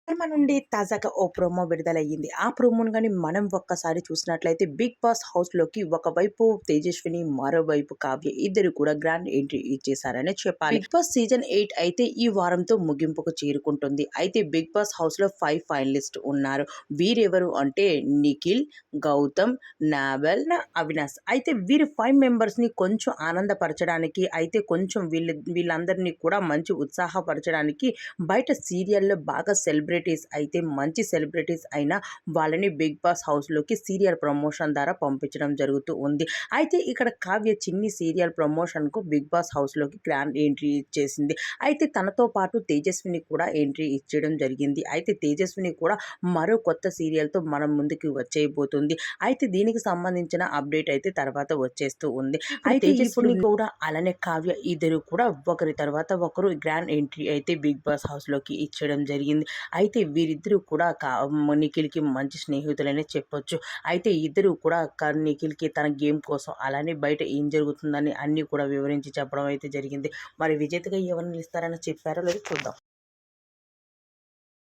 Cinema నుండి తాజాగా ఓ promo విడుదలయ్యింది. ఆ ప్రోమోను గాని మనం ఒక్కసారి చూసినట్లయితే 'బిగ్ బాస్' హౌస్‌లోకి ఒకవైపు తేజస్విని, మరోవైపు కావ్య ఇద్దరు కూడా గ్రాండ్ ఎంట్రీ ఇచ్చేసారనే చెప్పాలి. 'బిగ్ బాస్' సీజన్ 8 అయితే ఈ వారంతో ముగింపుకు చేరుకుంటుంది. అయితే 'బిగ్ బాస్' హౌస్‌లో 5 ఫైనలిస్ట్ ఉన్నారు. వీరెవరు అంటే నిఖిల్, గౌతమ్, నావెల్, అవినాష్. అయితే వీరి 5 మెంబర్స్‌ని కొంచెం ఆనందపరచడానికి అయితే కొంచెం వీళ్ళందరినీ కూడా మంచి ఉత్సాహపరచడానికి బయట సీరియల్‌లో బాగా సెలబ్రిటీస్ అయితే మంచి సెలబ్రిటీస్ అయినా వాళ్ళని 'బిగ్ బాస్' హౌస్‌లోకి సీరియల్ ప్రమోషన్ ద్వారా పంపించడం జరుగుతూ ఉంది. అయితే ఇక్కడ కావ్య చిన్ని సీరియల్ ప్రమోషన్‌కు 'బిగ్ బాస్' హౌస్‌లోకి గ్రాండ్ ఎంట్రీ ఇచ్చేసింది. అయితే తనతో పాటు తేజస్విని కూడా ఎంట్రీ ఇచ్చేయడం జరిగింది. అయితే తేజస్విని కూడా మరో కొత్త సీరియల్‌తో మన ముందుకు వచ్చేయబోతుంది. అయితే దీనికి సంబంధించిన అప్డేట్ అయితే తర్వాత వచ్చేస్తూ ఉంది. అయితే తేజస్విని కూడా అలానే కావ్య ఇద్దరు కూడా ఒకరి తర్వాత ఒకరు గ్రాండ్ ఎంట్రీ అయితే 'బిగ్ బాస్' హౌస్‌లోకి ఇచ్చేయడం జరిగింది. అయితే వీరిద్దరూ కూడా నిఖిల్‌కి మంచి స్నేహితులనే చెప్పొచ్చు. అయితే ఇద్దరు కూడా నిఖిల్‌కి తన గేమ్ కోసం అలానే బయట ఏం జరుగుతుందని అన్నీ కూడా వివరించి చెప్పడం అయితే జరిగింది. మరి విజేతగా ఎవరు నిలుస్తారని చెప్పారో లేదో చూద్దాం.